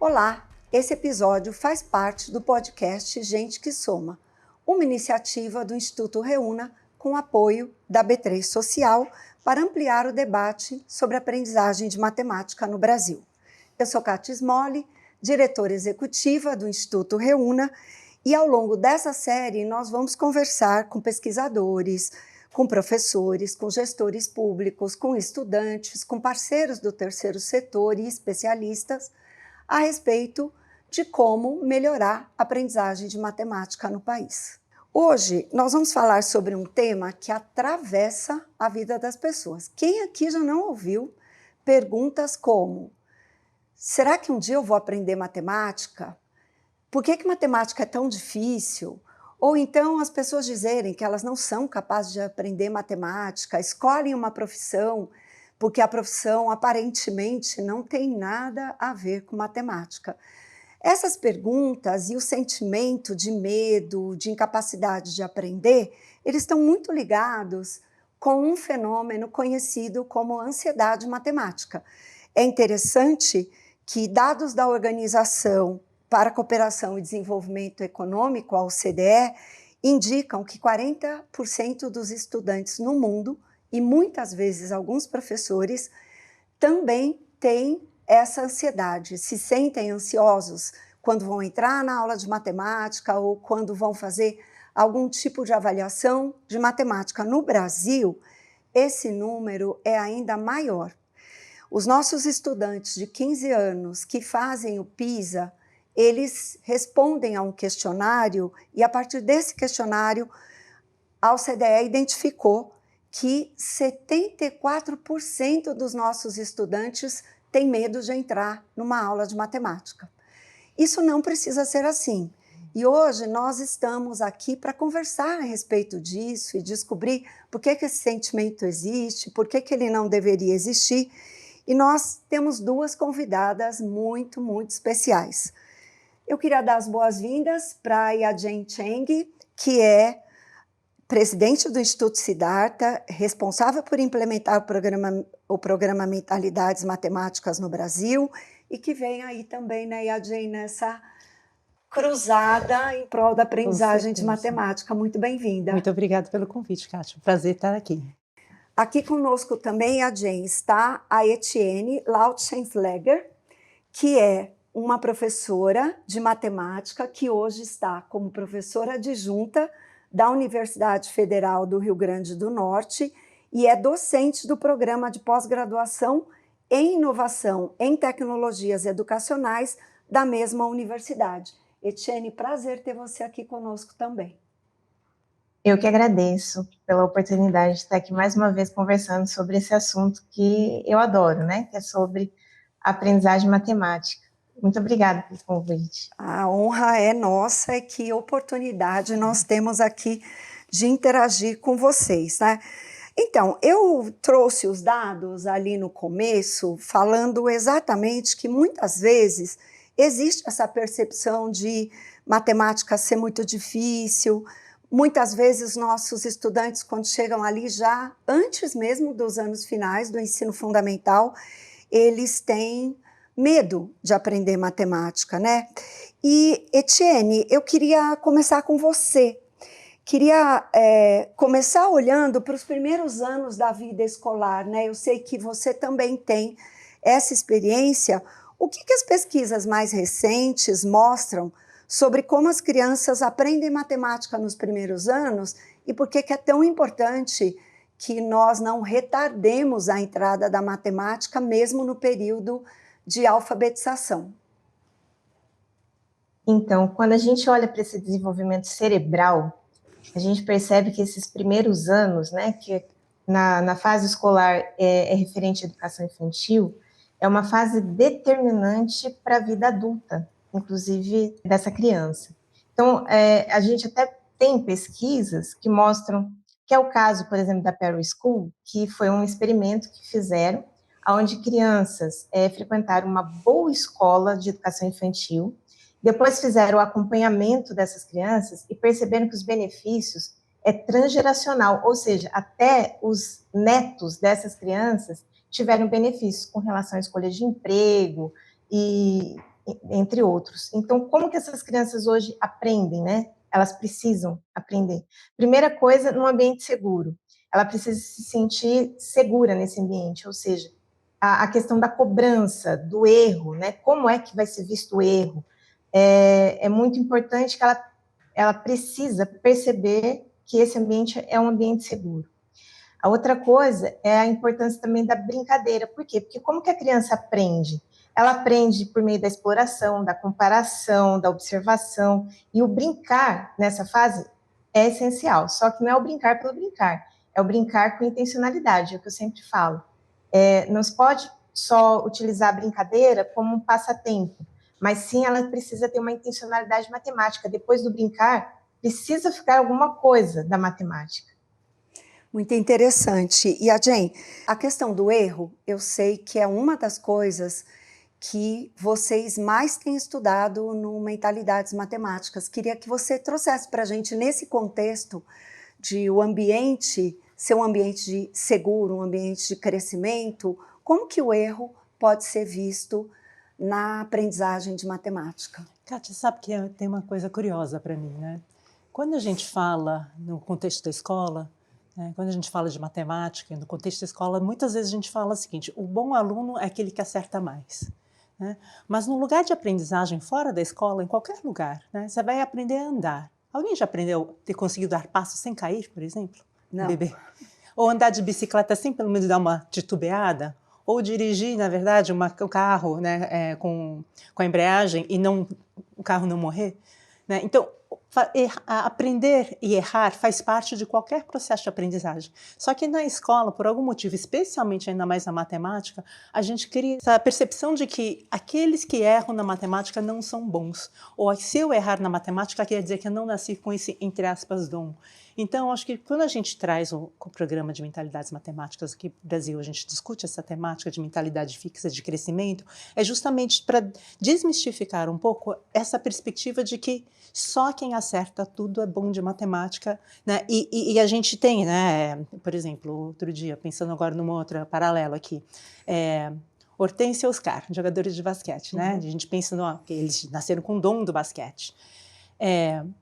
Olá, esse episódio faz parte do podcast Gente que Soma, uma iniciativa do Instituto Reúna com apoio da B3 Social para ampliar o debate sobre a aprendizagem de matemática no Brasil. Eu sou Kátia Smolli, diretora executiva do Instituto Reúna, e ao longo dessa série nós vamos conversar com pesquisadores, com professores, com gestores públicos, com estudantes, com parceiros do terceiro setor e especialistas a respeito de como melhorar a aprendizagem de matemática no país. Hoje nós vamos falar sobre um tema que atravessa a vida das pessoas. Quem aqui já não ouviu perguntas como: será que um dia eu vou aprender matemática? Por que matemática é tão difícil? Ou então as pessoas dizerem que elas não são capazes de aprender matemática, escolhem uma profissão porque a profissão aparentemente não tem nada a ver com matemática. Essas perguntas e o sentimento de medo, de incapacidade de aprender, eles estão muito ligados com um fenômeno conhecido como ansiedade matemática. É interessante que dados da Organização para a Cooperação e Desenvolvimento Econômico, a OCDE, indicam que 40% dos estudantes no mundo, e muitas vezes alguns professores, também têm essa ansiedade, se sentem ansiosos quando vão entrar na aula de matemática ou quando vão fazer algum tipo de avaliação de matemática. No Brasil, esse número é ainda maior. Os nossos estudantes de 15 anos que fazem o PISA, eles respondem a um questionário e a partir desse questionário a OCDE identificou que 74% dos nossos estudantes têm medo de entrar numa aula de matemática. Isso não precisa ser assim. E hoje nós estamos aqui para conversar a respeito disso e descobrir por que esse sentimento existe, por que ele não deveria existir. E nós temos duas convidadas muito, muito especiais. Eu queria dar as boas-vindas para a Yajing Cheng, que é presidente do Instituto Siddhartha, responsável por implementar o programa Mentalidades Matemáticas no Brasil, e que vem aí também, né, Yajing, nessa cruzada em prol da aprendizagem de matemática. Muito bem-vinda. Muito obrigada pelo convite, Kátia. Prazer estar aqui. Aqui conosco também, Yajing, está a Etienne Lautschenslegger, que é uma professora de matemática que hoje está como professora adjunta da Universidade Federal do Rio Grande do Norte e é docente do programa de pós-graduação em inovação em tecnologias educacionais da mesma universidade. Etienne, prazer ter você aqui conosco também. Eu que agradeço pela oportunidade de estar aqui mais uma vez conversando sobre esse assunto que eu adoro, né? Que é sobre aprendizagem matemática. Muito obrigada pelo convite. A honra é nossa e que oportunidade nós temos aqui de interagir com vocês, né? Então, eu trouxe os dados ali no começo, falando exatamente que muitas vezes existe essa percepção de matemática ser muito difícil. Muitas vezes nossos estudantes, quando chegam ali já antes mesmo dos anos finais do ensino fundamental, eles têm medo de aprender matemática, né? E, Etienne, eu queria começar com você. Queria começar olhando para os primeiros anos da vida escolar, né? Eu sei que você também tem essa experiência. O que as pesquisas mais recentes mostram sobre como as crianças aprendem matemática nos primeiros anos e por que é tão importante que nós não retardemos a entrada da matemática mesmo no período de alfabetização? Então, quando a gente olha para esse desenvolvimento cerebral, a gente percebe que esses primeiros anos, né, que na fase escolar é referente à educação infantil, é uma fase determinante para a vida adulta, inclusive dessa criança. Então, a gente até tem pesquisas que mostram, que é o caso, por exemplo, da Perry School, que foi um experimento que fizeram, onde crianças frequentaram uma boa escola de educação infantil, depois fizeram o acompanhamento dessas crianças e perceberam que os benefícios é transgeracional, ou seja, até os netos dessas crianças tiveram benefícios com relação à escolha de emprego e, entre outros. Então, como que essas crianças hoje aprendem, né? Elas precisam aprender. Primeira coisa, num ambiente seguro. Ela precisa se sentir segura nesse ambiente, ou seja, a questão da cobrança, do erro, né? Como é que vai ser visto o erro? É muito importante que ela precisa perceber que esse ambiente é um ambiente seguro. A outra coisa é a importância também da brincadeira. Por quê? Porque como que a criança aprende? Ela aprende por meio da exploração, da comparação, da observação. E o brincar nessa fase é essencial. Só que não é o brincar pelo brincar, é o brincar com intencionalidade, é o que eu sempre falo. Não se pode só utilizar a brincadeira como um passatempo, mas sim ela precisa ter uma intencionalidade matemática. Depois do brincar, precisa ficar alguma coisa da matemática. Muito interessante. E a Jen, a questão do erro, eu sei que é uma das coisas que vocês mais têm estudado no Mentalidades Matemáticas. Queria que você trouxesse para a gente, nesse contexto de o ambiente ser um ambiente seguro, um ambiente de crescimento, como que o erro pode ser visto na aprendizagem de matemática? Kátia, sabe que tem uma coisa curiosa para mim, né? Quando a gente fala no contexto da escola, quando a gente fala de matemática, no contexto da escola, muitas vezes a gente fala o seguinte: o bom aluno é aquele que acerta mais. Né? Mas no lugar de aprendizagem fora da escola, em qualquer lugar, né, você vai aprender a andar. Alguém já aprendeu a ter conseguido dar passos sem cair, por exemplo? Não. Bebê? Ou andar de bicicleta sem pelo menos dar uma titubeada? Ou dirigir, na verdade, um carro, né, com a embreagem e o carro não morrer? Né? Então, aprender e errar faz parte de qualquer processo de aprendizagem. Só que na escola, por algum motivo, especialmente ainda mais na matemática, a gente cria essa percepção de que aqueles que erram na matemática não são bons. Ou se eu errar na matemática, quer dizer que eu não nasci com esse, entre aspas, dom. Então, acho que quando a gente traz o programa de mentalidades matemáticas aqui no Brasil, a gente discute essa temática de mentalidade fixa, de crescimento, é justamente para desmistificar um pouco essa perspectiva de que só quem acerta tudo é bom de matemática, né? E a gente tem, né, por exemplo, outro dia, pensando agora numa outra paralela aqui, Hortência e Oscar, jogadores de basquete, né? A gente pensa que eles nasceram com o dom do basquete.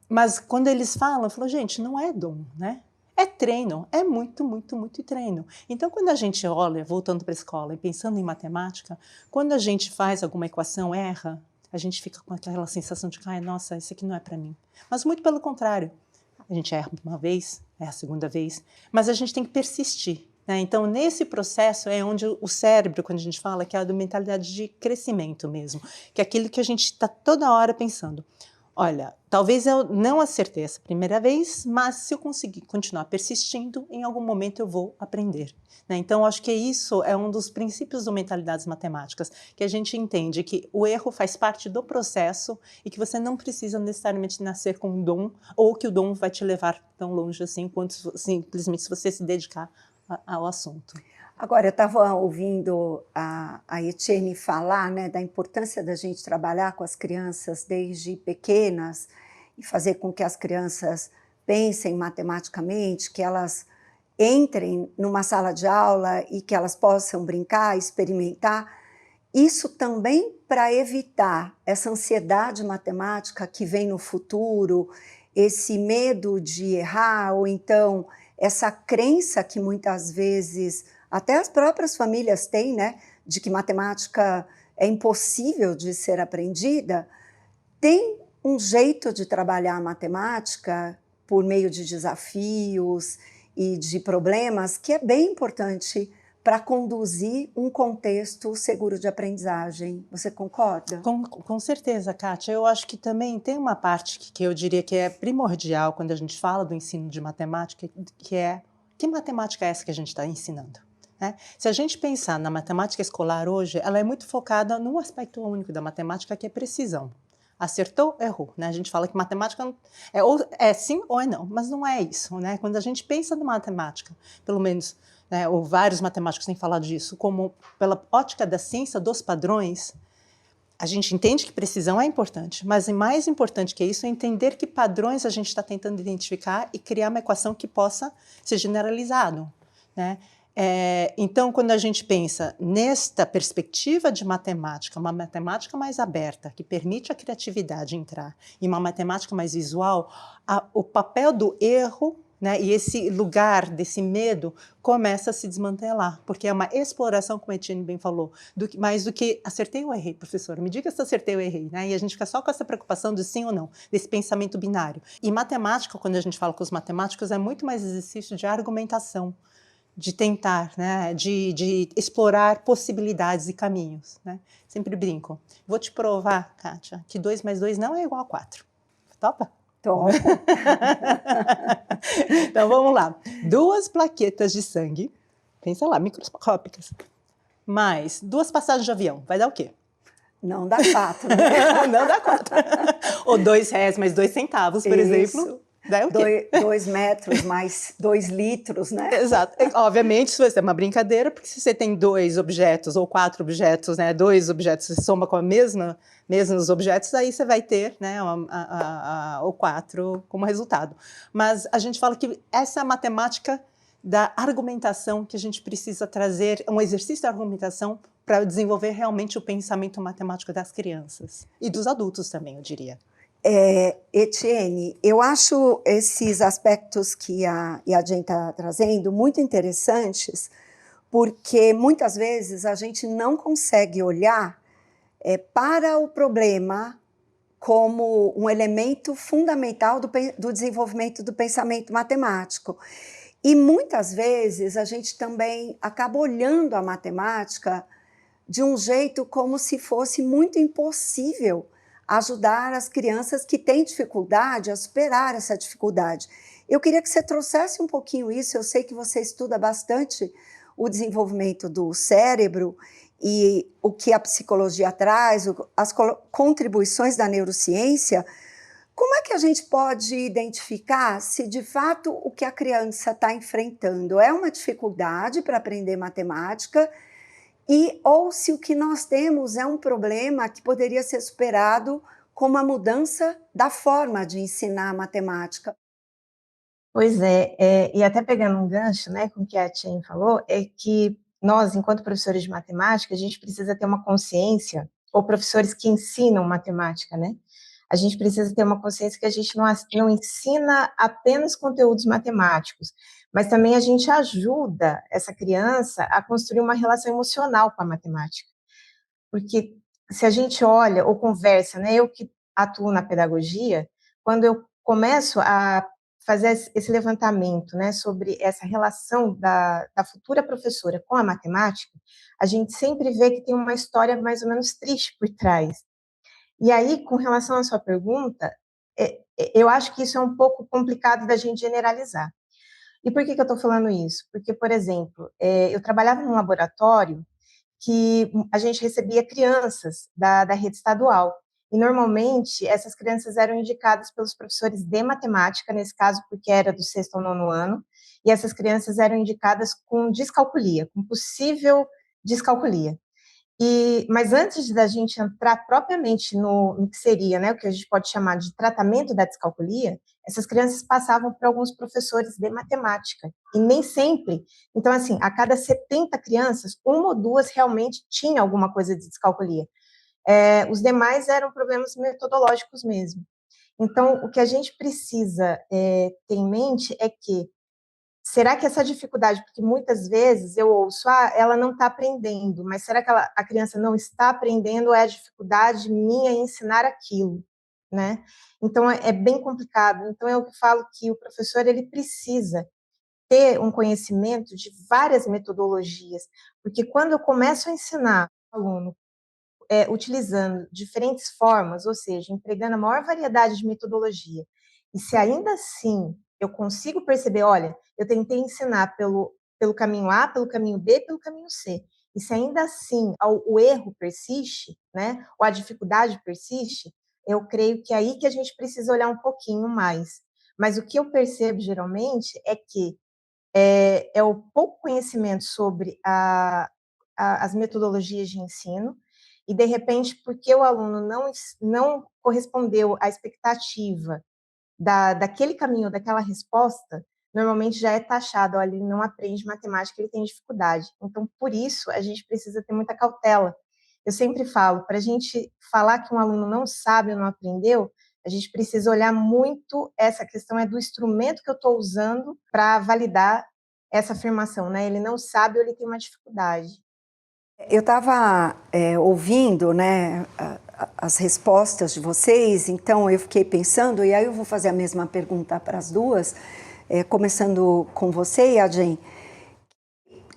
Mas quando eles falam, gente, não é dom, né? É treino, é muito, muito, muito treino. Então, quando a gente olha, voltando para a escola e pensando em matemática, quando a gente faz alguma equação, erra, a gente fica com aquela sensação de que, nossa, isso aqui não é para mim. Mas muito pelo contrário, a gente erra uma vez, erra a segunda vez, mas a gente tem que persistir. Né? Então, nesse processo é onde o cérebro, quando a gente fala, que é a mentalidade de crescimento mesmo, que é aquilo que a gente está toda hora pensando. Olha, talvez eu não acertei essa primeira vez, mas se eu conseguir continuar persistindo, em algum momento eu vou aprender. Né? Então, acho que isso é um dos princípios do Mentalidades Matemáticas, que a gente entende que o erro faz parte do processo e que você não precisa necessariamente nascer com um dom, ou que o dom vai te levar tão longe assim, quanto simplesmente se você se dedicar ao assunto. Agora, eu estava ouvindo a Etienne falar, né, da importância da gente trabalhar com as crianças desde pequenas e fazer com que as crianças pensem matematicamente, que elas entrem numa sala de aula e que elas possam brincar, experimentar. Isso também para evitar essa ansiedade matemática que vem no futuro, esse medo de errar, ou então essa crença que muitas vezes até as próprias famílias têm, né, de que matemática é impossível de ser aprendida. Tem um jeito de trabalhar a matemática por meio de desafios e de problemas que é bem importante para conduzir um contexto seguro de aprendizagem. Você concorda? Com certeza, Kátia. Eu acho que também tem uma parte que eu diria que é primordial quando a gente fala do ensino de matemática, que é: que matemática é essa que a gente está ensinando? Né? Se a gente pensar na matemática escolar hoje, ela é muito focada num aspecto único da matemática, que é precisão. Acertou, errou. Né? A gente fala que matemática é sim ou é não, mas não é isso. Né? Quando a gente pensa na matemática, pelo menos, né, ou vários matemáticos têm falado disso, como pela ótica da ciência dos padrões, a gente entende que precisão é importante, mas mais importante que isso é entender que padrões a gente está tentando identificar e criar uma equação que possa ser generalizado. Né? Então, quando a gente pensa nesta perspectiva de matemática, uma matemática mais aberta, que permite a criatividade entrar, e uma matemática mais visual, o papel do erro, né, e esse lugar desse medo começa a se desmantelar, porque é uma exploração, como a Etienne bem falou, mais do que acertei ou errei, professor, me diga se acertei ou errei, né? E a gente fica só com essa preocupação de sim ou não, desse pensamento binário. E matemática, quando a gente fala com os matemáticos, é muito mais exercício de argumentação, de tentar, né, de explorar possibilidades e caminhos, né? Sempre brinco. Vou te provar, Kátia, que 2 mais 2 não é igual a 4. Topa? Topo. Então, vamos lá. 2 plaquetas de sangue, pensa lá, microscópicas, mais 2 passagens de avião, vai dar o quê? Não dá 4, né? Não dá 4. Ou R$2 mais 2 centavos, por exemplo. Daí o quê? 2 metros mais 2 litros, né? Exato. Obviamente, isso vai ser uma brincadeira, porque se você tem 2 objetos ou 4 objetos, né, 2 objetos se soma com mesmos objetos, aí você vai ter, né, o 4 como resultado. Mas a gente fala que essa matemática da argumentação que a gente precisa trazer, um exercício de argumentação para desenvolver realmente o pensamento matemático das crianças e dos adultos também, eu diria. Etienne, eu acho esses aspectos que a Jen está trazendo muito interessantes, porque muitas vezes a gente não consegue olhar para o problema como um elemento fundamental do desenvolvimento do pensamento matemático. E muitas vezes a gente também acaba olhando a matemática de um jeito como se fosse muito impossível ajudar as crianças que têm dificuldade a superar essa dificuldade. Eu queria que você trouxesse um pouquinho isso, eu sei que você estuda bastante o desenvolvimento do cérebro e o que a psicologia traz, as contribuições da neurociência. Como é que a gente pode identificar se de fato o que a criança está enfrentando é uma dificuldade para aprender matemática ou se o que nós temos é um problema que poderia ser superado com uma mudança da forma de ensinar matemática? Pois e até pegando um gancho, né, com o que a Chen falou, é que nós, enquanto professores de matemática, a gente precisa ter uma consciência, ou professores que ensinam matemática, né? A gente precisa ter uma consciência que a gente não ensina apenas conteúdos matemáticos, mas também a gente ajuda essa criança a construir uma relação emocional com a matemática. Porque se a gente olha ou conversa, né, eu que atuo na pedagogia, quando eu começo a fazer esse levantamento, né, sobre essa relação da futura professora com a matemática, a gente sempre vê que tem uma história mais ou menos triste por trás. E aí, com relação à sua pergunta, eu acho que isso é um pouco complicado da gente generalizar. E por que eu estou falando isso? Porque, por exemplo, eu trabalhava num laboratório que a gente recebia crianças da rede estadual. E, normalmente, essas crianças eram indicadas pelos professores de matemática, nesse caso, porque era do 6º ao 9º ano, e essas crianças eram indicadas com descalculia, com possível descalculia. Mas antes da gente entrar propriamente no que seria, né, o que a gente pode chamar de tratamento da descalculia, essas crianças passavam por alguns professores de matemática, e nem sempre. Então, assim, a cada 70 crianças, 1 ou 2 realmente tinha alguma coisa de descalculia. Os demais eram problemas metodológicos mesmo. Então, o que a gente precisa ter em mente é que será que essa dificuldade, porque muitas vezes eu ouço, ela não está aprendendo, mas será que a criança não está aprendendo ou é a dificuldade minha em ensinar aquilo, né? Então, é bem complicado. Então, eu falo que o professor, ele precisa ter um conhecimento de várias metodologias, porque quando eu começo a ensinar o aluno utilizando diferentes formas, ou seja, empregando a maior variedade de metodologia, e se ainda assim eu consigo perceber, olha, eu tentei ensinar pelo caminho A, pelo caminho B, pelo caminho C, e se ainda assim o erro persiste, né, ou a dificuldade persiste, eu creio que é aí que a gente precisa olhar um pouquinho mais. Mas o que eu percebo geralmente é que é o pouco conhecimento sobre as metodologias de ensino, e de repente, porque o aluno não correspondeu à expectativa daquele caminho, daquela resposta, normalmente já é taxado, olha, ele não aprende matemática, ele tem dificuldade. Então, por isso, a gente precisa ter muita cautela. Eu sempre falo, para a gente falar que um aluno não sabe ou não aprendeu, a gente precisa olhar muito essa questão do instrumento que eu estou usando para validar essa afirmação, né? Ele não sabe ou ele tem uma dificuldade. Eu estava ouvindo, né, as respostas de vocês, então eu fiquei pensando, e aí eu vou fazer a mesma pergunta para as duas, começando com você, Yadjen.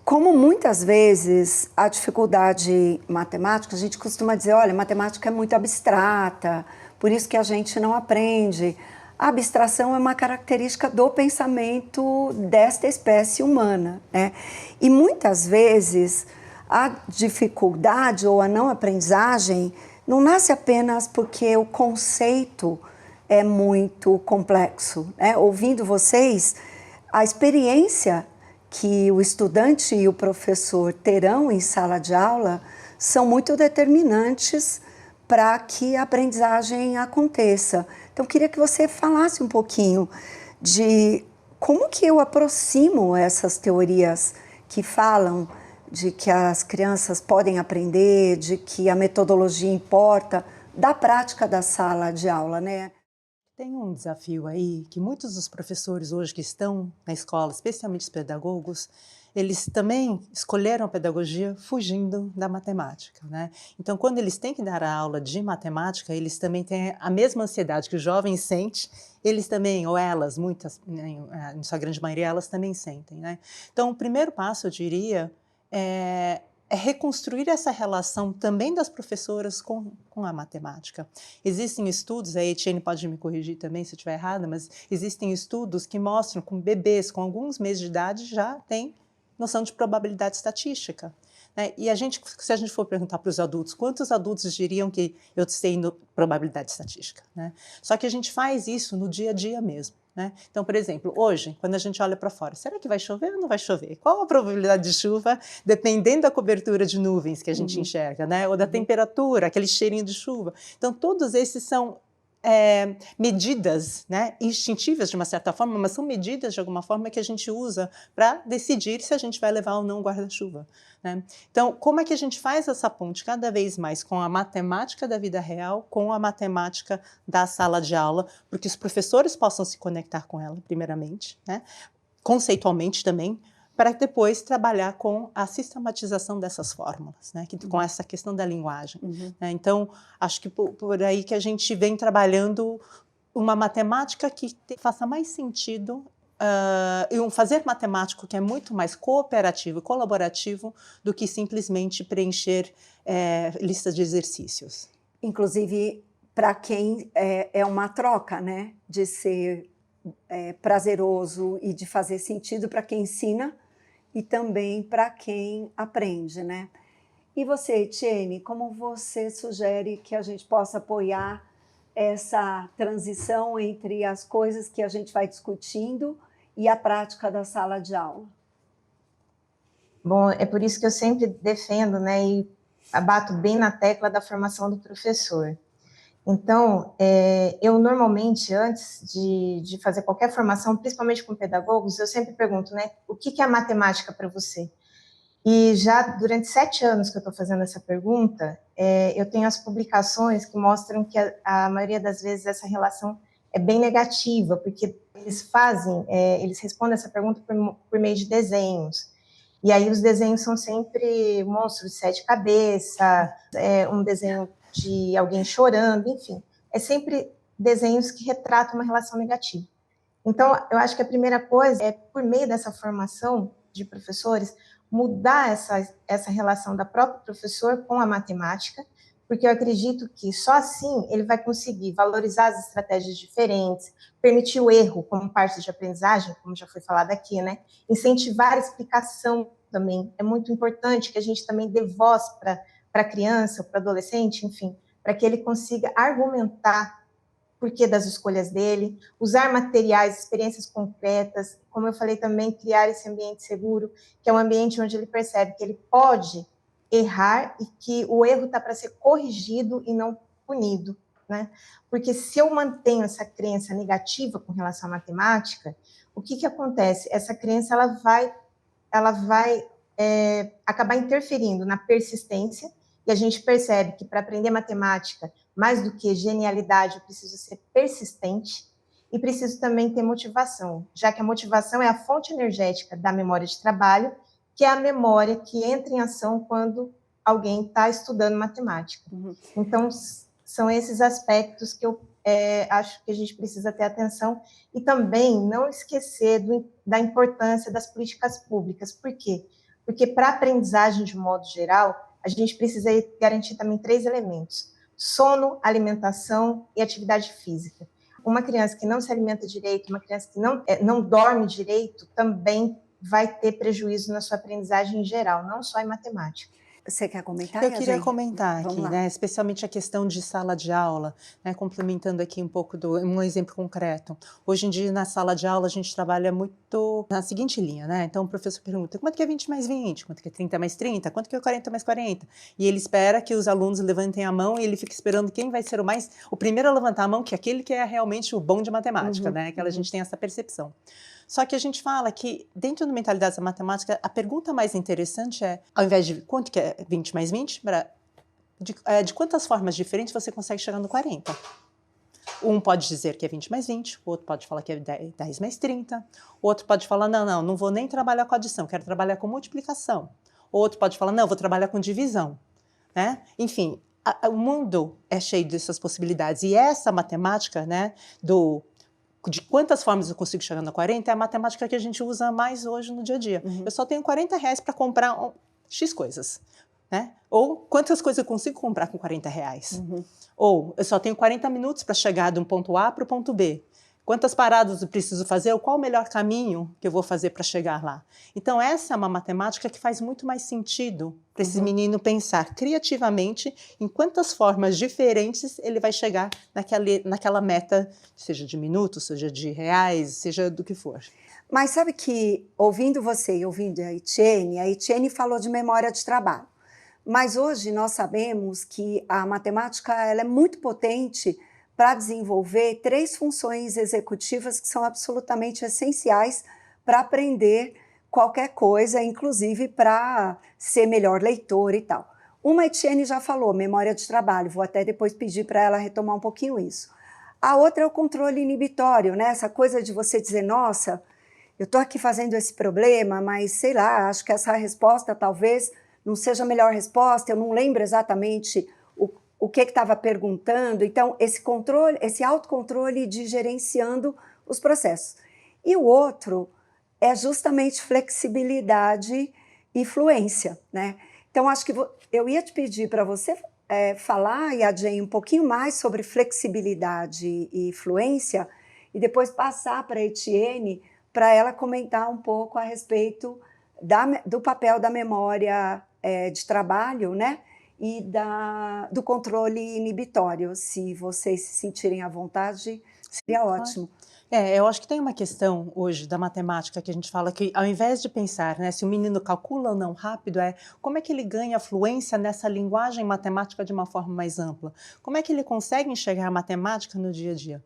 Como muitas vezes a dificuldade matemática, a gente costuma dizer, olha, matemática é muito abstrata, por isso que a gente não aprende. A abstração é uma característica do pensamento desta espécie humana, né? E muitas vezes a dificuldade ou a não aprendizagem não nasce apenas porque o conceito é muito complexo, né? Ouvindo vocês, a experiência que o estudante e o professor terão em sala de aula são muito determinantes para que a aprendizagem aconteça. Então, queria que você falasse um pouquinho de como que eu aproximo essas teorias que falam de que as crianças podem aprender, de que a metodologia importa, da prática da sala de aula, né? Tem um desafio aí que muitos dos professores hoje que estão na escola, especialmente os pedagogos, eles também escolheram a pedagogia fugindo da matemática, né? Então, quando eles têm que dar a aula de matemática, eles também têm a mesma ansiedade que o jovem sente, eles também, ou elas, muitas, em sua grande maioria, elas também sentem, né? Então, o primeiro passo, eu diria, é reconstruir essa relação também das professoras com a matemática. Existem estudos, a Etienne pode me corrigir também se eu estiver errada, mas existem estudos que mostram que bebês com alguns meses de idade já têm noção de probabilidade estatística. Né? E se a gente for perguntar para os adultos, quantos adultos diriam que eu sei probabilidade estatística? Né? Só que a gente faz isso no dia a dia mesmo. Né? Então, por exemplo, hoje, quando a gente olha para fora, será que vai chover ou não vai chover? Qual a probabilidade de chuva, dependendo da cobertura de nuvens que a gente enxerga, né? Ou da temperatura, aquele cheirinho de chuva. Então, todos esses são medidas, né, instintivas de uma certa forma, mas são medidas de alguma forma que a gente usa para decidir se a gente vai levar ou não o guarda-chuva. Né? Então, como é que a gente faz essa ponte cada vez mais com a matemática da vida real, com a matemática da sala de aula, porque os professores possam se conectar com ela, primeiramente, né? Conceitualmente também, para depois trabalhar com a sistematização dessas fórmulas, né? Com essa questão da linguagem. Né? Então, acho que por aí que a gente vem trabalhando uma matemática que faça mais sentido e um fazer matemático que é muito mais cooperativo e colaborativo do que simplesmente preencher listas de exercícios. Inclusive, para quem é uma troca, né? De ser prazeroso e de fazer sentido para quem ensina e também para quem aprende, né? E você, Etienne, como você sugere que a gente possa apoiar essa transição entre as coisas que a gente vai discutindo e a prática da sala de aula? Bom, é por isso que eu sempre defendo, né, e abato bem na tecla da formação do professor. Então, eu normalmente, antes de fazer qualquer formação, principalmente com pedagogos, eu sempre pergunto, né, o que é a matemática para você? E já durante 7 anos que eu estou fazendo essa pergunta, eu tenho as publicações que mostram que a maioria das vezes essa relação é bem negativa, porque eles respondem essa pergunta por meio de desenhos. E aí os desenhos são sempre monstros de 7 cabeças, um desenho de alguém chorando, enfim. É sempre desenhos que retratam uma relação negativa. Então, eu acho que a primeira coisa é, por meio dessa formação de professores, mudar essa relação da própria professor com a matemática, porque eu acredito que só assim ele vai conseguir valorizar as estratégias diferentes, permitir o erro como parte de aprendizagem, como já foi falado aqui, né? Incentivar a explicação também. É muito importante que a gente também dê voz para a criança, para o adolescente, enfim, para que ele consiga argumentar porquê das escolhas dele, usar materiais, experiências concretas, como eu falei também, criar esse ambiente seguro, que é um ambiente onde ele percebe que ele pode errar e que o erro está para ser corrigido e não punido. né? Porque se eu mantenho essa crença negativa com relação à matemática, o que acontece? Essa crença ela vai acabar interferindo na persistência, e a gente percebe que para aprender matemática, mais do que genialidade, eu preciso ser persistente e preciso também ter motivação, já que a motivação é a fonte energética da memória de trabalho, que é a memória que entra em ação quando alguém está estudando matemática. Uhum. Então, são esses aspectos que eu acho que a gente precisa ter atenção e também não esquecer da importância das políticas públicas. Por quê? Porque para a aprendizagem, de modo geral, a gente precisa garantir também 3 elementos: sono, alimentação e atividade física. Uma criança que não se alimenta direito, uma criança que não dorme direito, também vai ter prejuízo na sua aprendizagem em geral, não só em matemática. Você quer comentar? Eu queria comentar aqui, né, especialmente a questão de sala de aula, né, complementando aqui um pouco um exemplo concreto. Hoje em dia, na sala de aula, a gente trabalha muito na seguinte linha, né? Então, o professor pergunta: quanto que é 20 mais 20? Quanto que é 30 mais 30? Quanto que é 40 mais 40? E ele espera que os alunos levantem a mão e ele fica esperando quem vai ser o primeiro a levantar a mão, que é aquele que é realmente o bom de matemática, né? Que a gente tem essa percepção. Só que a gente fala que, dentro da mentalidade da matemática, a pergunta mais interessante é, ao invés de quanto que é 20 mais 20, de quantas formas diferentes você consegue chegar no 40? Um pode dizer que é 20 mais 20, o outro pode falar que é 10 mais 30, o outro pode falar, não vou nem trabalhar com adição, quero trabalhar com multiplicação. O outro pode falar, não, vou trabalhar com divisão. Né? Enfim, o mundo é cheio dessas possibilidades. E essa matemática, né, de quantas formas eu consigo chegar no 40 é a matemática que a gente usa mais hoje no dia a dia. Uhum. Eu só tenho R$40 para comprar X coisas. Né? Ou quantas coisas eu consigo comprar com R$40? Uhum. Ou eu só tenho 40 minutos para chegar de um ponto A para o ponto B. Quantas paradas eu preciso fazer? Ou qual o melhor caminho que eu vou fazer para chegar lá? Então, essa é uma matemática que faz muito mais sentido para esse menino pensar criativamente em quantas formas diferentes ele vai chegar naquela meta, seja de minutos, seja de reais, seja do que for. Mas sabe que, ouvindo você e ouvindo a Etienne falou de memória de trabalho. Mas hoje nós sabemos que a matemática ela é muito potente para desenvolver 3 funções executivas que são absolutamente essenciais para aprender qualquer coisa, inclusive para ser melhor leitor e tal. Uma, a Etienne já falou, memória de trabalho, vou até depois pedir para ela retomar um pouquinho isso. A outra é o controle inibitório, né? Essa coisa de você dizer, nossa, eu estou aqui fazendo esse problema, mas sei lá, acho que essa resposta talvez não seja a melhor resposta, eu não lembro exatamente o que estava perguntando. Então, esse autocontrole de gerenciando os processos. E o outro é justamente flexibilidade e fluência, né? Então, acho que eu ia te pedir para você falar, e a Jane, um pouquinho mais sobre flexibilidade e fluência, e depois passar para a Etienne, para ela comentar um pouco a respeito do papel da memória de trabalho, né? E do controle inibitório. Se vocês se sentirem à vontade, seria ótimo. Eu acho que tem uma questão hoje da matemática que a gente fala que, ao invés de pensar, né, se o menino calcula ou não rápido, como é que ele ganha fluência nessa linguagem matemática de uma forma mais ampla? Como é que ele consegue enxergar a matemática no dia a dia?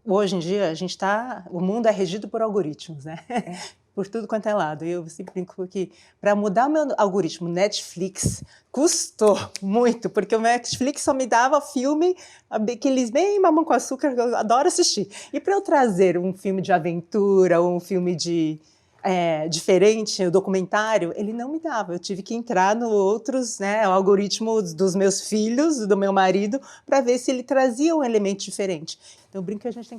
Hoje em dia, o mundo é regido por algoritmos, né? Por tudo quanto é lado. E eu sempre brinco que para mudar o meu algoritmo Netflix custou muito, porque o Netflix só me dava filme, aqueles bem mamão com açúcar, que eu adoro assistir. E para eu trazer um filme de aventura, ou um filme diferente, o documentário, ele não me dava. Eu tive que entrar no outros, né, o algoritmo dos meus filhos, do meu marido, para ver se ele trazia um elemento diferente. Então, eu brinco que a gente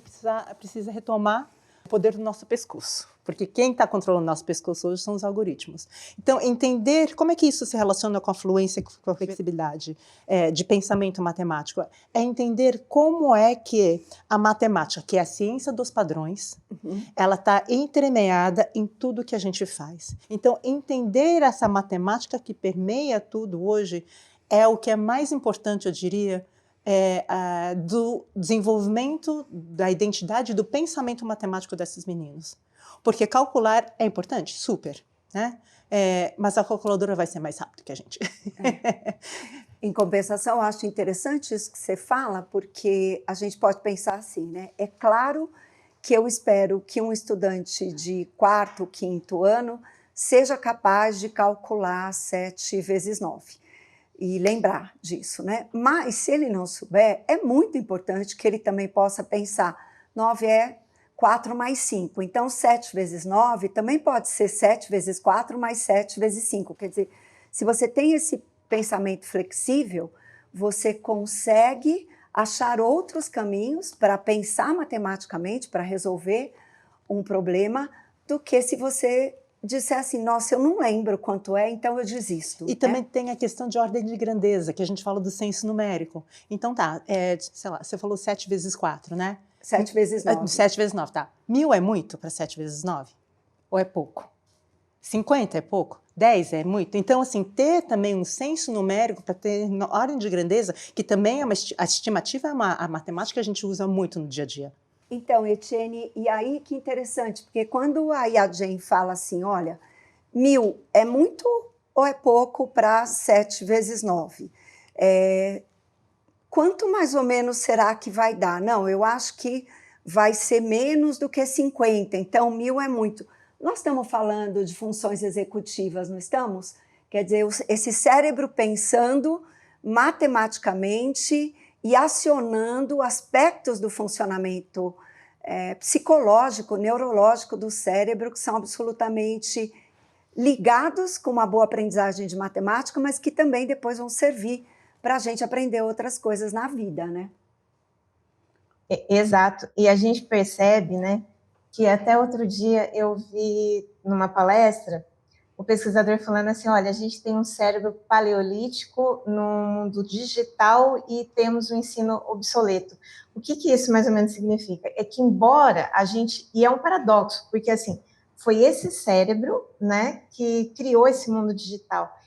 precisa retomar o poder do nosso pescoço, porque quem está controlando o nosso pescoço hoje são os algoritmos. Então, entender como é que isso se relaciona com a fluência, com a flexibilidade de pensamento matemático, é entender como é que a matemática, que é a ciência dos padrões, ela está entremeada em tudo que a gente faz. Então, entender essa matemática que permeia tudo hoje é o que é mais importante, eu diria, do desenvolvimento da identidade, do pensamento matemático desses meninos. Porque calcular é importante? Super. Né? Mas a calculadora vai ser mais rápida que a gente. Em compensação, eu acho interessante isso que você fala, porque a gente pode pensar assim, né? É claro que eu espero que um estudante de 4º, 5º ano seja capaz de calcular 7 vezes 9 e lembrar disso, né? Mas se ele não souber, é muito importante que ele também possa pensar, 9 é 4 mais 5, então 7 vezes 9 também pode ser 7 vezes 4 mais 7 vezes 5, quer dizer, se você tem esse pensamento flexível, você consegue achar outros caminhos para pensar matematicamente, para resolver um problema, do que se você disser assim, nossa, eu não lembro quanto é, então eu desisto. E também tem a questão de ordem de grandeza, que a gente fala do senso numérico. Então tá, sei lá, você falou 7 vezes 4, né? 7 vezes 9. 7 vezes 9, tá. 1000 é muito para 7 vezes 9? Ou é pouco? 50 é pouco? 10 é muito? Então, assim, ter também um senso numérico para ter ordem de grandeza, que também é a estimativa, a matemática a gente usa muito no dia a dia. Então, Etienne, e aí que interessante, porque quando a Yadjen fala assim, olha, 1000 é muito ou é pouco para 7 vezes 9? Quanto mais ou menos será que vai dar? Não, eu acho que vai ser menos do que 50, então 1000 é muito. Nós estamos falando de funções executivas, não estamos? Quer dizer, esse cérebro pensando matematicamente e acionando aspectos do funcionamento psicológico, neurológico do cérebro, que são absolutamente ligados com uma boa aprendizagem de matemática, mas que também depois vão servir para a gente aprender outras coisas na vida, né? Exato. E a gente percebe, né, que até outro dia eu vi numa palestra o pesquisador falando assim, olha, a gente tem um cérebro paleolítico no mundo digital e temos um ensino obsoleto. O que isso mais ou menos significa? É que embora a gente, e é um paradoxo, porque assim, foi esse cérebro, né, que criou esse mundo digital.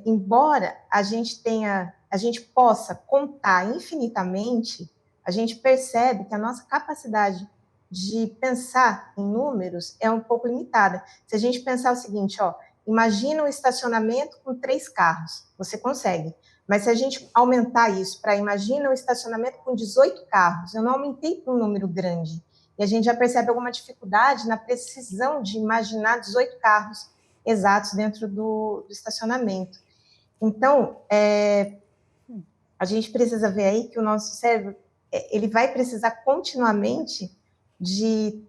Embora a gente possa contar infinitamente, a gente percebe que a nossa capacidade de pensar em números é um pouco limitada. Se a gente pensar o seguinte, ó, imagina um estacionamento com 3 carros, você consegue. Mas se a gente aumentar isso para imagina um estacionamento com 18 carros, eu não aumentei para um número grande. E a gente já percebe alguma dificuldade na precisão de imaginar 18 carros exatos dentro do estacionamento. Então, a gente precisa ver aí que o nosso cérebro ele vai precisar continuamente de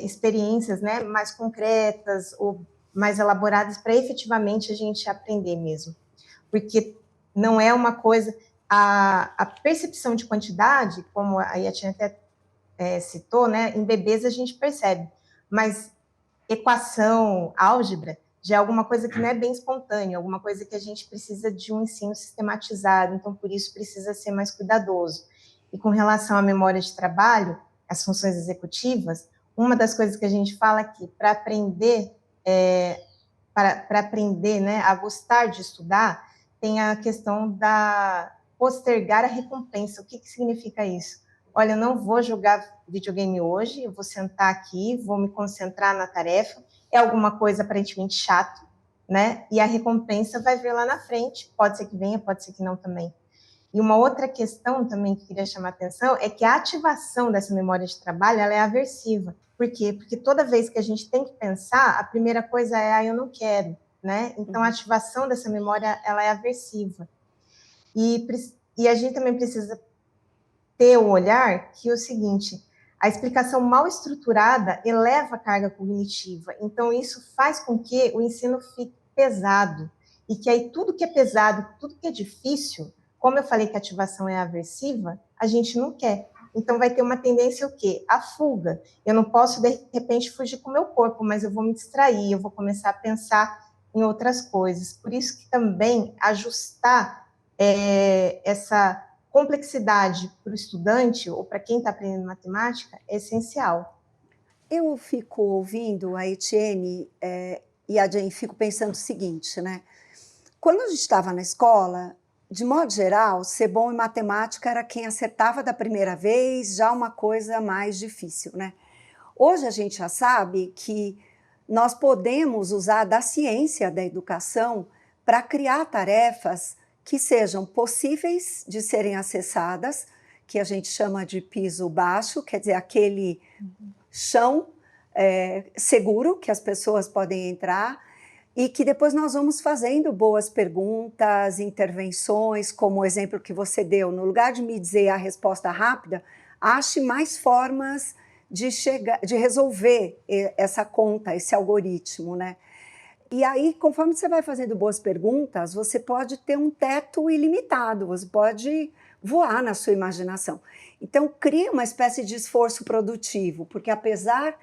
experiências, né, mais concretas ou mais elaboradas para efetivamente a gente aprender mesmo. Porque não é uma coisa... A percepção de quantidade, como a Yatin até citou, né, em bebês a gente percebe, mas equação, álgebra, já é alguma coisa que não é bem espontânea, alguma coisa que a gente precisa de um ensino sistematizado, então por isso precisa ser mais cuidadoso. E com relação à memória de trabalho, as funções executivas, uma das coisas que a gente fala aqui, para aprender, né, a gostar de estudar, tem a questão da postergar a recompensa. O que significa isso? Olha, eu não vou jogar videogame hoje, eu vou sentar aqui, vou me concentrar na tarefa, é alguma coisa aparentemente chato, né? E a recompensa vai vir lá na frente, pode ser que venha, pode ser que não também. E uma outra questão também que queria chamar a atenção é que a ativação dessa memória de trabalho, ela é aversiva. Por quê? Porque toda vez que a gente tem que pensar, a primeira coisa é, eu não quero, né? Então, a ativação dessa memória, ela é aversiva. E a gente também precisa ter o olhar que é o seguinte, a explicação mal estruturada eleva a carga cognitiva, então isso faz com que o ensino fique pesado, e que aí tudo que é pesado, tudo que é difícil, como eu falei que a ativação é aversiva, a gente não quer. Então vai ter uma tendência o quê? A fuga. Eu não posso, de repente, fugir com o meu corpo, mas eu vou me distrair, eu vou começar a pensar em outras coisas. Por isso que também ajustar essa complexidade para o estudante ou para quem está aprendendo matemática é essencial. Eu fico ouvindo a Etienne e a Jane, fico pensando o seguinte, né? Quando a gente estava na escola, de modo geral, ser bom em matemática era quem acertava da primeira vez, já uma coisa mais difícil, né? Hoje a gente já sabe que nós podemos usar da ciência da educação para criar tarefas que sejam possíveis de serem acessadas, que a gente chama de piso baixo, quer dizer, aquele chão seguro que as pessoas podem entrar, e que depois nós vamos fazendo boas perguntas, intervenções, como o exemplo que você deu. No lugar de me dizer a resposta rápida, ache mais formas de resolver essa conta, esse algoritmo, né? E aí, conforme você vai fazendo boas perguntas, você pode ter um teto ilimitado, você pode voar na sua imaginação. Então, cria uma espécie de esforço produtivo, porque apesar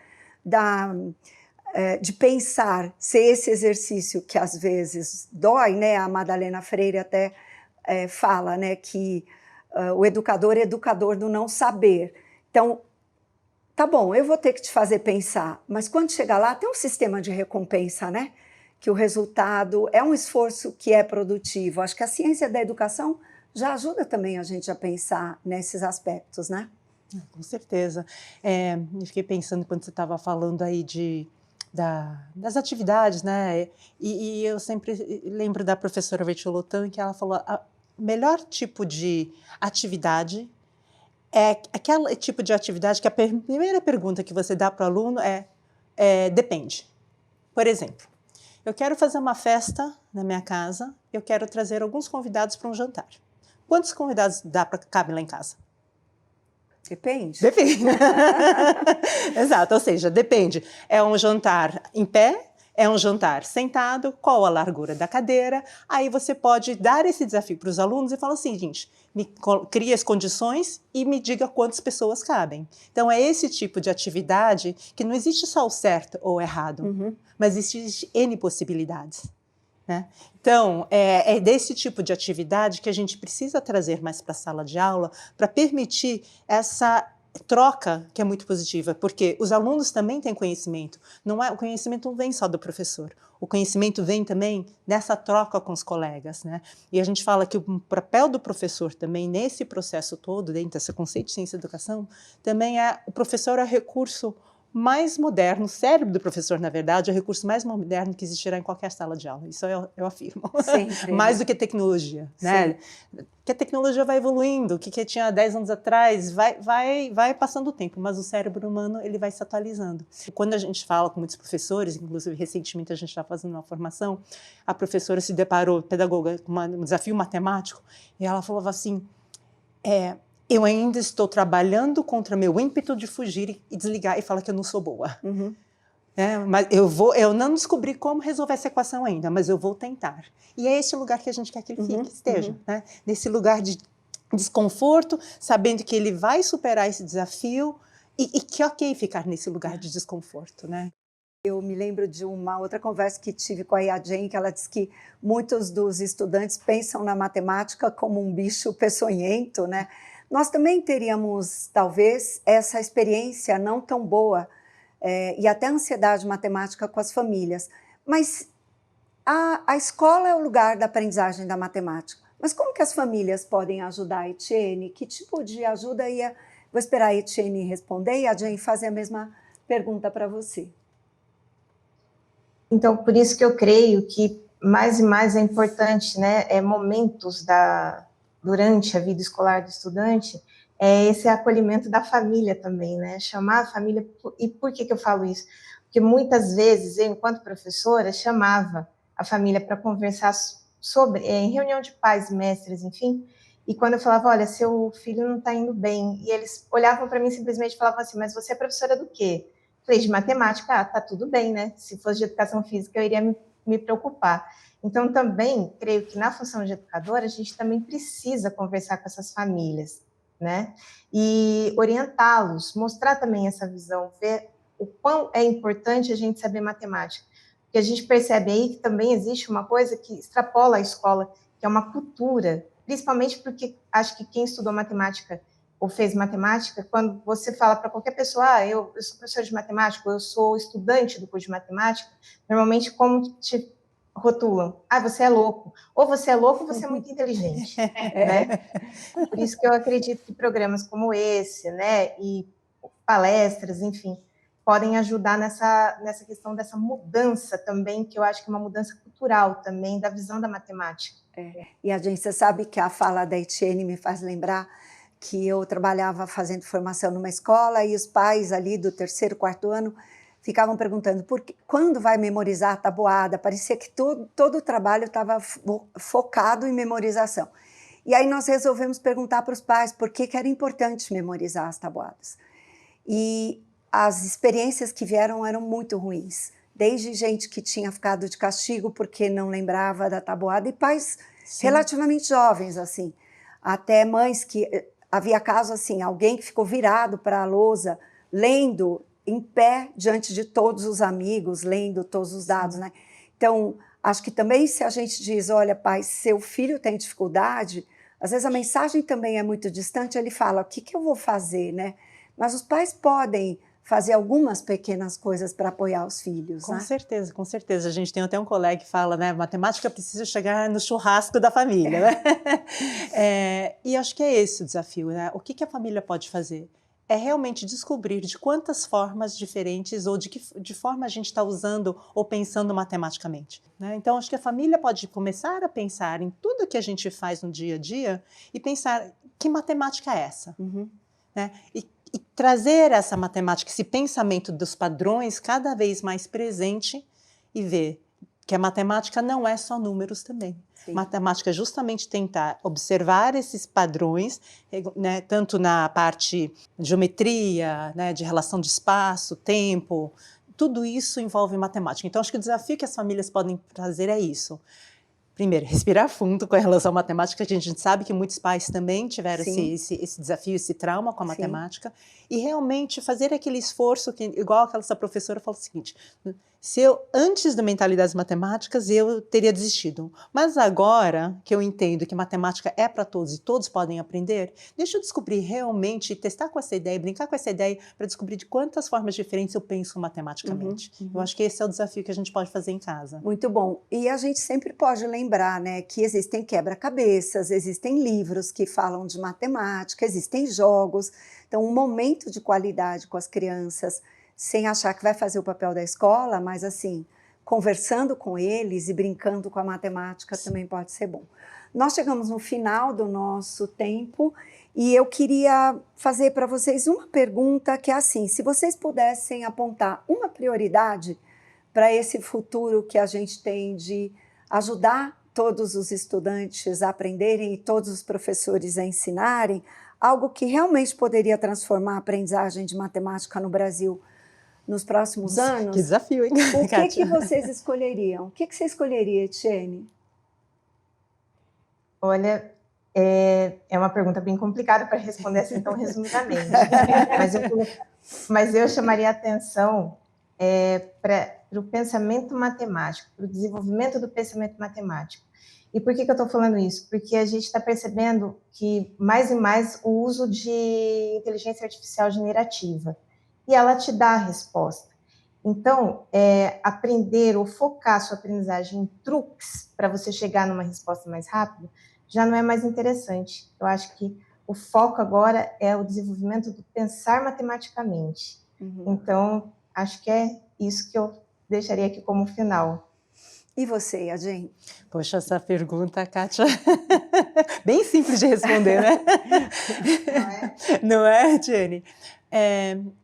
de pensar ser esse exercício que às vezes dói, né? A Madalena Freire até fala, né, que o educador é educador do não saber. Então, tá bom, eu vou ter que te fazer pensar, mas quando chegar lá tem um sistema de recompensa, né? Que o resultado é um esforço que é produtivo. Acho que a ciência da educação já ajuda também a gente a pensar nesses aspectos, né? Com certeza. Eu fiquei pensando quando você estava falando aí das atividades, né? E eu sempre lembro da professora Rachel Lotan, que ela falou: o melhor tipo de atividade é aquele tipo de atividade que a primeira pergunta que você dá para o aluno depende. Por exemplo, eu quero fazer uma festa na minha casa, eu quero trazer alguns convidados para um jantar. Quantos convidados cabem lá em casa? Depende. Depende. Exato, ou seja, depende. É um jantar em pé, é um jantar sentado, qual a largura da cadeira? Aí você pode dar esse desafio para os alunos e falar o seguinte: crie as condições e me diga quantas pessoas cabem. Então é esse tipo de atividade que não existe só o certo ou o errado, mas existe N possibilidades. Né? Então, é desse tipo de atividade que a gente precisa trazer mais para a sala de aula para permitir essa troca que é muito positiva, porque os alunos também têm conhecimento. O conhecimento não vem só do professor, o conhecimento vem também nessa troca com os colegas. Né? E a gente fala que o papel do professor também nesse processo todo, dentro desse conceito de ciência da educação, também o professor é o recurso mais moderno, o cérebro do professor, na verdade, é o recurso mais moderno que existirá em qualquer sala de aula. Isso eu afirmo. Sempre. Mais do que tecnologia. Né? Que a tecnologia vai evoluindo, o que tinha 10 anos atrás vai passando o tempo, mas o cérebro humano ele vai se atualizando. Quando a gente fala com muitos professores, inclusive recentemente a gente está fazendo uma formação, a professora se deparou, pedagoga, com um desafio matemático, e ela falava assim: eu ainda estou trabalhando contra meu ímpeto de fugir e desligar e falar que eu não sou boa. Mas eu não descobri como resolver essa equação ainda, mas eu vou tentar. E é esse lugar que a gente quer que ele esteja. Né? Nesse lugar de desconforto, sabendo que ele vai superar esse desafio e que ok ficar nesse lugar de desconforto. Né? Eu me lembro de uma outra conversa que tive com a Yadjen, que ela disse que muitos dos estudantes pensam na matemática como um bicho peçonhento, né? Nós também teríamos, talvez, essa experiência não tão boa e até ansiedade matemática com as famílias. Mas a escola é o lugar da aprendizagem da matemática. Mas como que as famílias podem ajudar a Etienne? Que tipo de ajuda ia... Vou esperar a Etienne responder e a Jane fazer a mesma pergunta para você. Então, por isso que eu creio que mais e mais é importante, né, momentos durante a vida escolar do estudante, esse acolhimento da família também, né, chamar a família. E por que eu falo isso? Porque muitas vezes, eu, enquanto professora, chamava a família para conversar sobre, em reunião de pais, mestres, enfim, e quando eu falava: olha, seu filho não está indo bem, e eles olhavam para mim simplesmente e falavam assim: mas você é professora do quê? Falei: de matemática. Tá tudo bem, né? Se fosse de educação física, eu iria me preocupar. Então, também, creio que na função de educadora, a gente também precisa conversar com essas famílias, né? E orientá-los, mostrar também essa visão, ver o quão é importante a gente saber matemática. Porque a gente percebe aí que também existe uma coisa que extrapola a escola, que é uma cultura, principalmente porque acho que quem estudou matemática ou fez matemática, quando você fala para qualquer pessoa: eu sou professor de matemática, eu sou estudante do curso de matemática, normalmente como te rotulam? Você é louco. Ou você é louco ou você é muito inteligente. Né? Por isso que eu acredito que programas como esse, né, e palestras, enfim, podem ajudar nessa questão dessa mudança também, que eu acho que é uma mudança cultural também, da visão da matemática. E a gente, você sabe que a fala da Etienne me faz lembrar que eu trabalhava fazendo formação numa escola e os pais ali do 3º, 4º ano ficavam perguntando quando vai memorizar a tabuada. Parecia que todo o trabalho estava focado em memorização. E aí nós resolvemos perguntar para os pais por que era importante memorizar as tabuadas. E as experiências que vieram eram muito ruins. Desde gente que tinha ficado de castigo porque não lembrava da tabuada, e pais relativamente jovens, assim. Até mães que... Havia caso assim, alguém que ficou virado para a lousa, lendo em pé diante de todos os amigos, lendo todos os dados, né? Então, acho que também se a gente diz, olha, pai, seu filho tem dificuldade, às vezes a mensagem também é muito distante, ele fala, o que eu vou fazer, né? Mas os pais podem fazer algumas pequenas coisas para apoiar os filhos, com né? certeza, com certeza. A gente tem até um colega que fala, né, matemática precisa chegar no churrasco da família, né? E acho que é esse o desafio, né? O que a família pode fazer? É realmente descobrir de quantas formas diferentes ou de forma a gente está usando ou pensando matematicamente, né? Então, acho que a família pode começar a pensar em tudo que a gente faz no dia a dia e pensar, que matemática é essa? Né? E trazer essa matemática, esse pensamento dos padrões cada vez mais presente e ver que a matemática não é só números também. Sim. Matemática é justamente tentar observar esses padrões, né, tanto na parte de geometria, né, de relação de espaço, tempo, tudo isso envolve matemática. Então, acho que o desafio que as famílias podem fazer é isso. Primeiro, respirar fundo com relação à matemática, que a gente sabe que muitos pais também tiveram esse desafio, esse trauma com a matemática, e realmente fazer aquele esforço, que, igual aquela professora falou o seguinte, se eu, antes da mentalidades matemáticas, eu teria desistido, mas agora que eu entendo que matemática é para todos e todos podem aprender, deixa eu descobrir realmente, testar com essa ideia, brincar com essa ideia, para descobrir de quantas formas diferentes eu penso matematicamente. Eu acho que esse é o desafio que a gente pode fazer em casa. Muito bom. E a gente sempre pode lembrar, né, que existem quebra-cabeças, existem livros que falam de matemática, existem jogos. Então, um momento de qualidade com as crianças, sem achar que vai fazer o papel da escola, mas assim, conversando com eles e brincando com a matemática também pode ser bom. Nós chegamos no final do nosso tempo e eu queria fazer para vocês uma pergunta que é assim, se vocês pudessem apontar uma prioridade para esse futuro que a gente tem de ajudar todos os estudantes a aprenderem e todos os professores a ensinarem, algo que realmente poderia transformar a aprendizagem de matemática no Brasil nos próximos anos. Que desafio, hein? O que vocês escolheriam? O que você escolheria, Etienne? Olha, é uma pergunta bem complicada para responder assim tão resumidamente. mas eu chamaria a atenção para o pensamento matemático, para o desenvolvimento do pensamento matemático. E por que eu estou falando isso? Porque a gente está percebendo que mais e mais o uso de inteligência artificial generativa, e ela te dá a resposta. Então, aprender ou focar sua aprendizagem em truques para você chegar numa resposta mais rápida, já não é mais interessante. Eu acho que o foco agora é o desenvolvimento do pensar matematicamente. Então, acho que é isso que eu deixaria aqui como final. E você, Yadin? Poxa, essa pergunta, Kátia, bem simples de responder, né? Não é, Jenny?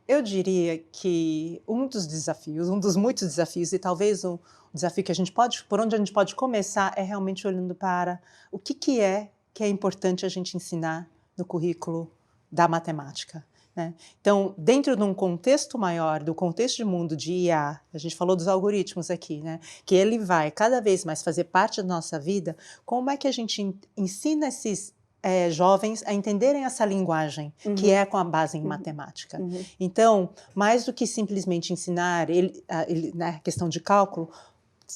Eu diria que um dos muitos desafios, e talvez um desafio que a gente pode, por onde a gente pode começar, é realmente olhando para o que é importante a gente ensinar no currículo da matemática. Né? Então, dentro de um contexto maior, do contexto de mundo de IA, a gente falou dos algoritmos aqui, né? Que ele vai cada vez mais fazer parte da nossa vida, como é que a gente ensina esses jovens a entenderem essa linguagem, que é com a base em matemática. Então, mais do que simplesmente ensinar na questão de cálculo,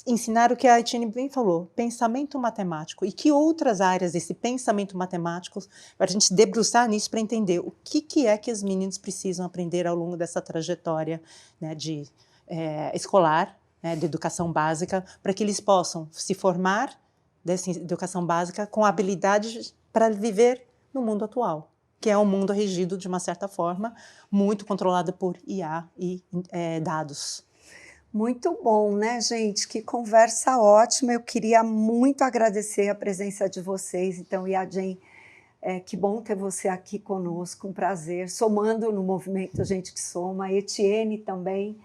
ensinar o que a Etienne bem falou, pensamento matemático, e que outras áreas desse pensamento matemático, para a gente debruçar nisso para entender o que é que os meninos precisam aprender ao longo dessa trajetória, né, escolar, né, de educação básica, para que eles possam se formar dessa educação básica com habilidades para viver no mundo atual. que é um mundo regido, de uma certa forma, muito controlado por IA e dados. Muito bom, né, gente? Que conversa ótima. Eu queria muito agradecer a presença de vocês. Então, Yadjen, que bom ter você aqui conosco, um prazer. Somando no movimento Gente que Soma. A Etienne também,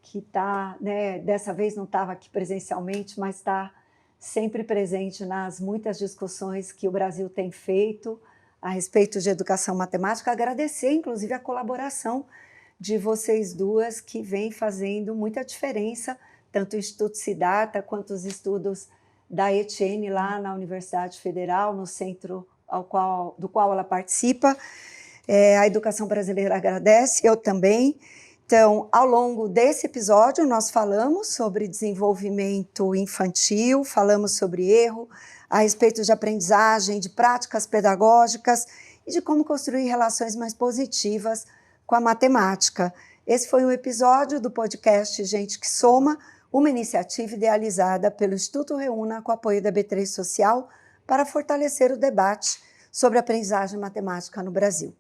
que está, né, dessa vez não estava aqui presencialmente, mas está sempre presente nas muitas discussões que o Brasil tem feito a respeito de educação matemática. Agradecer, inclusive, a colaboração de vocês duas, que vem fazendo muita diferença, tanto o Instituto Siddhartha quanto os estudos da Etienne lá na Universidade Federal, no centro do qual ela participa. A educação brasileira agradece, eu também. Então, ao longo desse episódio, nós falamos sobre desenvolvimento infantil, falamos sobre erro, a respeito de aprendizagem, de práticas pedagógicas e de como construir relações mais positivas com a matemática. Esse foi um episódio do podcast Gente que Soma, uma iniciativa idealizada pelo Instituto Reúna com apoio da B3 Social para fortalecer o debate sobre aprendizagem matemática no Brasil.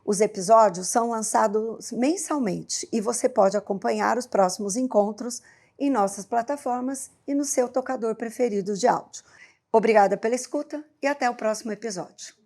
Os episódios são lançados mensalmente e você pode acompanhar os próximos encontros em nossas plataformas e no seu tocador preferido de áudio. Obrigada pela escuta e até o próximo episódio.